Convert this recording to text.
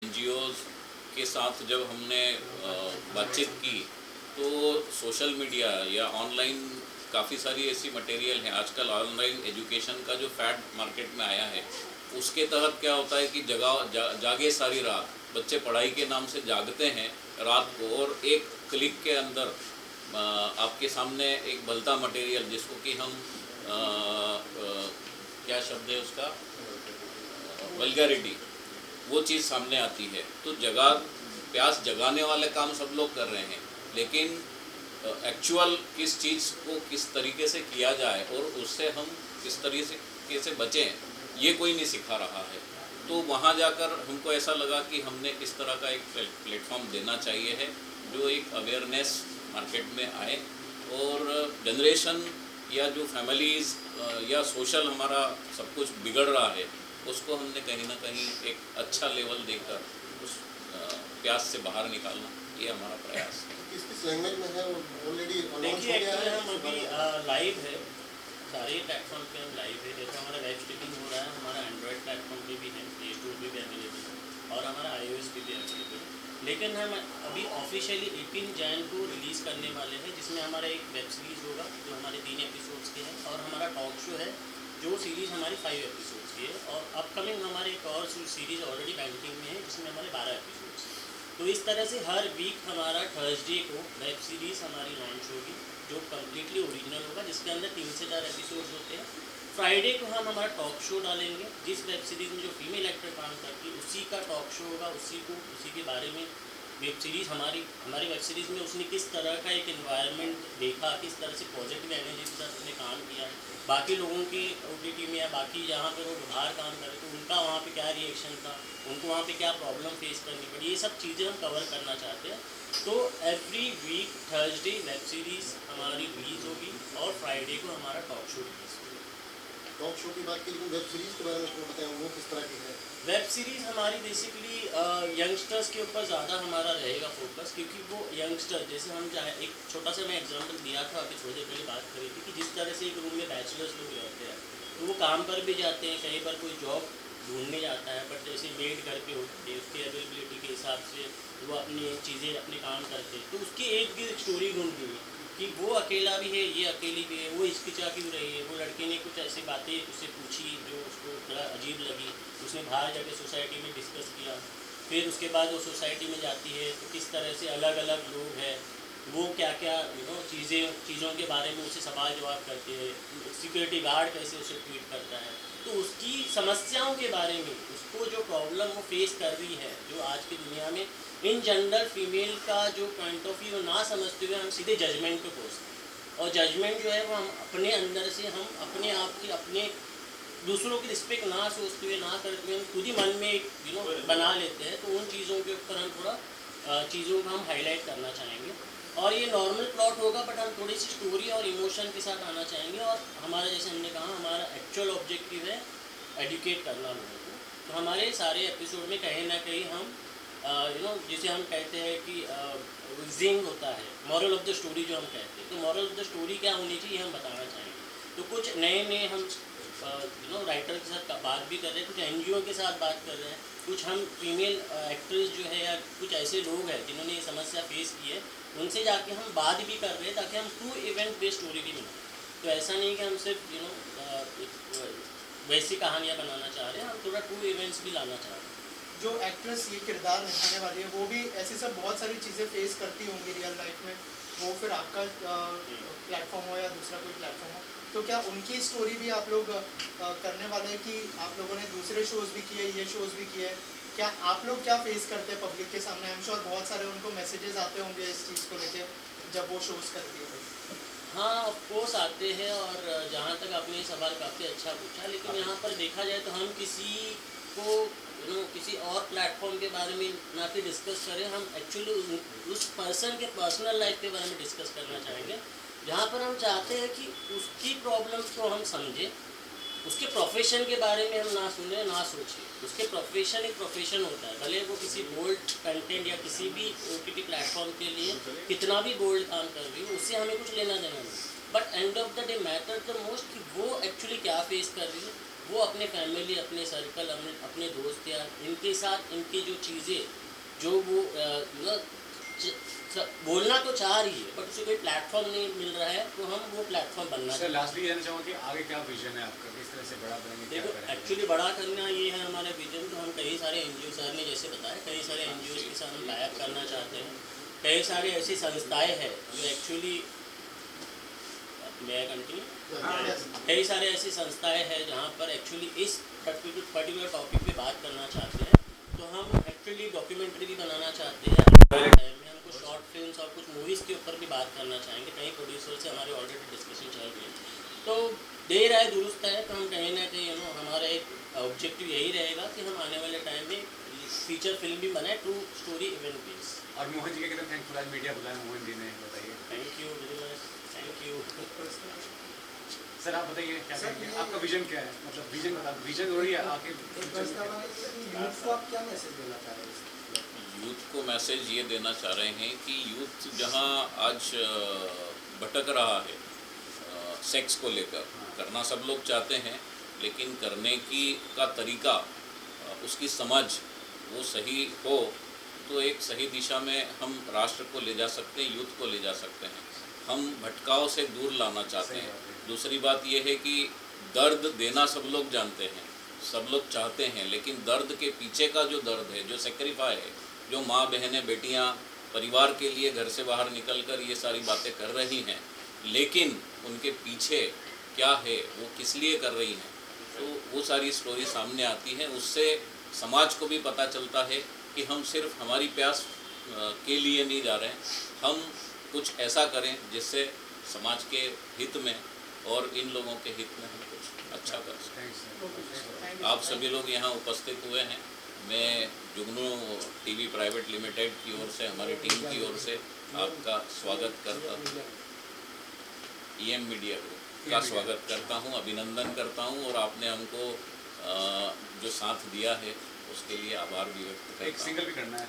NGOs के साथ जब हमने बातचीत की तो सोशल मीडिया या ऑनलाइन काफ़ी सारी ऐसी मटेरियल हैं। आजकल ऑनलाइन एजुकेशन का जो फैड मार्केट में आया है, उसके तहत क्या होता है कि जागे सारी रात बच्चे पढ़ाई के नाम से जागते हैं रात को, और एक क्लिक के अंदर आपके सामने एक भलता मटेरियल जिसको कि हम क्या शब्द है उसका, वल्गैरिटी, वो चीज़ सामने आती है। तो प्यास जगाने वाले काम सब लोग कर रहे हैं, लेकिन एक्चुअल किस चीज़ को किस तरीके से किया जाए और उससे हम किस तरीके से बचें, ये कोई नहीं सिखा रहा है। तो वहाँ जाकर हमको ऐसा लगा कि हमने किस तरह का एक प्लेटफॉर्म देना चाहिए है जो एक अवेयरनेस मार्केट में आए, और जनरेशन या जो फैमिलीज़ या सोशल हमारा सब कुछ बिगड़ रहा है उसको हमने कहीं ना कहीं एक अच्छा लेवल देकर उस प्यास से बाहर निकालना, ये हमारा प्रयास है। किस लैंग्वेज में है ऑलरेडी? देखिए एक्चुअली हम अभी लाइव है, सारे प्लेटफॉर्म पे हम लाइव है। जैसे हमारा वेब स्ट्रीमिंग हो रहा है, हमारा एंड्रॉयड प्लेटफॉर्म पे भी है, प्ले स्टोर पे भी अवेलेबल है और हमारा iOS पे भी अवेलेबल है। लेकिन हम अभी ऑफिशियली 18 जैन को रिलीज़ करने वाले हैं, जिसमें हमारा एक वेब सीरीज़ होगा जो हमारे 3 एपिसोड्स के हैं, और हमारा टॉक शो है जो सीरीज़ हमारी 5 एपिसोड्स की है, और अपकमिंग हमारे एक और सीरीज़ ऑलरेडी बैंकिंग में है जिसमें हमारे 12 एपिसोड्स। तो इस तरह से हर वीक हमारा थर्सडे को वेब सीरीज़ हमारी लॉन्च होगी जो कम्प्लीटली ओरिजिनल होगा, जिसके अंदर 3 से 4 एपिसोड्स होते हैं। फ्राइडे को हम हमारा टॉक शो डालेंगे, जिस वेब सीरीज़ में जो फीमेल एक्टर काम करती है उसी का टॉक शो होगा, उसी के बारे में वेब सीरीज़ हमारी वेब सीरीज़ में उसने किस तरह का एक एनवायरनमेंट देखा, किस तरह से पॉजिटिव एनर्जी के साथ उसने काम किया, बाकी लोगों की OTT में या बाकी जहाँ पर वो बाहर काम कर रहे थे उनका वहाँ पे क्या रिएक्शन था, उनको वहाँ पे क्या प्रॉब्लम फेस करनी पड़ी, ये सब चीज़ें हम कवर करना चाहते हैं। तो every week Thursday web series हमारी रिलीज़ होगी और फ्राइडे को हमारा टॉक शो रिलीज़ होगा। टॉक शो की बात की, लेकिन वेब सीरीज़ के बारे में थोड़ा बताएं, वो किस तरह की है? वेब सीरीज़ हमारी बेसिकली यंगस्टर्स के ऊपर ज़्यादा हमारा रहेगा फोकस, क्योंकि वो यंगस्टर, जैसे हम चाहे एक छोटा सा मैं एग्जांपल दिया था अभी थोड़ी देर पहले बात करी थी कि जिस तरह से एक रूम में बैचलर्स लोग रहते हैं तो वो काम पर भी जाते हैं, कहीं पर कोई जॉब ढूंढने जाता है, बट जैसे मेड घर पे होती है उसकी अवेलेबिलिटी के हिसाब से वो अपनी चीज़ें अपने काम करते हैं, तो उसकी एक भी स्टोरी ढूंढ दी कि वो अकेला भी है, ये अकेली भी है, वो हिचकिचा क्यों रही है, वो लड़के ने कुछ ऐसी बातें उससे पूछी जो उसको थोड़ा अजीब लगी, उसने बाहर जाके सोसाइटी में डिस्कस किया, फिर उसके बाद वो सोसाइटी में जाती है तो किस तरह से अलग अलग लोग हैं, वो क्या क्या चीज़ों के बारे में उससे सवाल जवाब करते हैं, सिक्योरिटी गार्ड कैसे उसे ट्रीट करता है, तो उसकी समस्याओं के बारे में, उसको जो प्रॉब्लम वो फेस कर रही है, जो आज की दुनिया में इन जनरल फीमेल का जो पॉइंट ऑफ व्यू ना समझते हुए हम सीधे जजमेंट पे पहुँचते हैं, और जजमेंट जो है वो हम अपने अंदर से हम अपने आप की अपने दूसरों की रिस्पेक्ट ना सोचते हुए ना करते हुए हम खुद ही मन में एक बना लेते हैं। तो उन चीज़ों के ऊपर हम थोड़ा चीज़ों का हम हाईलाइट करना चाहेंगे, और ये नॉर्मल प्लॉट होगा बट हम थोड़ी सी स्टोरी और इमोशन के साथ आना चाहेंगे, और हमारा जैसे हमने कहा हमारा एक्चुअल ऑब्जेक्टिव है एडुकेट करना लोगों को। तो हमारे सारे एपिसोड में कहीं ना कहीं हम जिसे हम कहते हैं कि जिंग होता है, मॉरल ऑफ द स्टोरी जो हम कहते हैं, तो मॉरल ऑफ द स्टोरी क्या होनी चाहिए हम बताना चाहेंगे। तो कुछ नए हम राइटर के साथ बात भी कर रहे हैं, कुछ NGO के साथ बात कर रहे हैं, कुछ हम फीमेल एक्ट्रेस जो है या कुछ ऐसे लोग हैं जिन्होंने ये समस्या फेस की है उनसे जाके हम बात भी कर रहे हैं, ताकि हम ट्रू इवेंट बेस्ड स्टोरी भी बनाएं। तो ऐसा नहीं कि हम सिर्फ वैसी कहानियाँ बनाना चाह रहे हैं, हम थोड़ा ट्रू इवेंट्स भी लाना चाह रहे हैं। जो एक्ट्रेस ये किरदार निभाने वाली है वो भी ऐसी सब बहुत सारी चीज़ें फेस करती होंगी रियल लाइफ में, वो फिर आपका प्लेटफॉर्म हो या दूसरा कोई प्लेटफॉर्म हो, तो क्या उनकी स्टोरी भी आप लोग करने वाले हैं कि आप लोगों ने दूसरे शोज़ भी किए, ये शोज़ भी किए, क्या आप लोग क्या फेस करते हैं पब्लिक के सामने? आई एम श्योर बहुत सारे उनको मैसेजेस आते होंगे इस चीज़ को लेके जब वो शोज़ करती है। हाँ ऑफकोर्स आते हैं, और जहाँ तक आपने सवाल काफ़ी अच्छा पूछा, लेकिन यहाँ पर देखा जाए तो हम किसी को किसी और प्लेटफॉर्म के बारे में ना कि डिस्कस करें, हम एक्चुअली उस पर्सन के पर्सनल लाइफ के बारे में डिस्कस करना चाहेंगे, जहाँ पर हम चाहते हैं कि उसकी प्रॉब्लम्स को हम समझें, उसके प्रोफेशन के बारे में हम ना सुने ना सोचें। उसके प्रोफेशन एक प्रोफेशन होता है, भले वो किसी बोल्ड कंटेंट या किसी भी OTT प्लेटफॉर्म के लिए कितना भी बोल्ड काम कर रही हो, उससे हमें कुछ लेना देना नहीं, but end of the day matter the most कि वो एक्चुअली क्या फेस कर रही है, वो अपने फैमिली, अपने सर्कल, अपने दोस्त यार, इनके साथ इनकी जो चीज़ें जो वो बोलना तो चाह रही है बट उसे कोई प्लेटफॉर्म नहीं मिल रहा है, तो हम वो प्लेटफॉर्म बनना सर लास्टली कहना चाहूँगा कि आगे क्या विजन है आपका, किस तरह से बड़ा बनेंगे, क्या देखो करेंगे? एक्चुअली बड़ा करना ये है हमारा विजन। तो हम कई सारे एनजीओ, सर ने जैसे बताया, कई सारे एनजीओ के साथ हम टाइप करना चाहते हैं। कई सारे ऐसी संस्थाएं हैं जो एक्चुअली, मैं कंटिन्यू, कई सारे ऐसी संस्थाएं हैं जहाँ पर एक्चुअली इस पर्टिकुलर टॉपिक पे बात करना चाहते हैं। तो हम एक्चुअली डॉक्यूमेंट्री भी बनाना चाहते हैं, हम कुछ शॉर्ट फिल्म्स और कुछ मूवीज़ के ऊपर भी बात करना चाहेंगे। कई प्रोड्यूसर से हमारे ऑलरेडी डिस्कशन चल रही है, तो देर आए दुरुस्त है। तो हम कहीं ना कहीं हमारा एक ऑब्जेक्टिव यही रहेगा कि हम आने वाले टाइम में फीचर फिल्म भी बनाए, ट्रू स्टोरी इवेंट बेस। और मोहन जी के कितने थैंकफुल आज मीडिया बुलाया मोहन जी ने, बताइए। Thank you very much, thank you. Sir आप बताइए क्या कहेंगे, आपका विजन क्या है, मतलब विजन बता, विजन जरूरी है आखिर यूथ को आप क्या मैसेज देना चाह रहे हैं? यूथ को मैसेज ये देना चाह रहे हैं कि यूथ जहाँ आज भटक रहा है सेक्स को लेकर, करना सब लोग चाहते हैं लेकिन करने की का तरीका, उसकी समझ वो सही हो तो एक सही दिशा में हम राष्ट्र को ले जा सकते हैं, यूथ को ले जा सकते हैं। हम भटकाव से दूर लाना चाहते हैं। दूसरी बात यह है कि दर्द देना सब लोग जानते हैं, सब लोग चाहते हैं, लेकिन दर्द के पीछे का जो दर्द है, जो सेक्रीफाई है, जो माँ बहनें बेटियाँ परिवार के लिए घर से बाहर निकलकर ये सारी बातें कर रही हैं, लेकिन उनके पीछे क्या है, वो किस लिए कर रही हैं, तो वो सारी स्टोरी सामने आती है। उससे समाज को भी पता चलता है कि हम सिर्फ हमारी प्यास के लिए नहीं जा रहे हैं, हम कुछ ऐसा करें जिससे समाज के हित में और इन लोगों के हित में हम कुछ अच्छा कर सकें। आप सभी लोग यहाँ उपस्थित हुए हैं। मैं जुगनू टीवी प्राइवेट लिमिटेड की ओर से, हमारी टीम की ओर से आपका स्वागत करता हूँ, EM मीडिया ग्रुप का स्वागत करता हूँ, अभिनंदन करता हूँ, और आपने हमको जो साथ दिया है उसके लिए आभार भी व्यक्त करता हूँ। एक सिंगल भी करना है।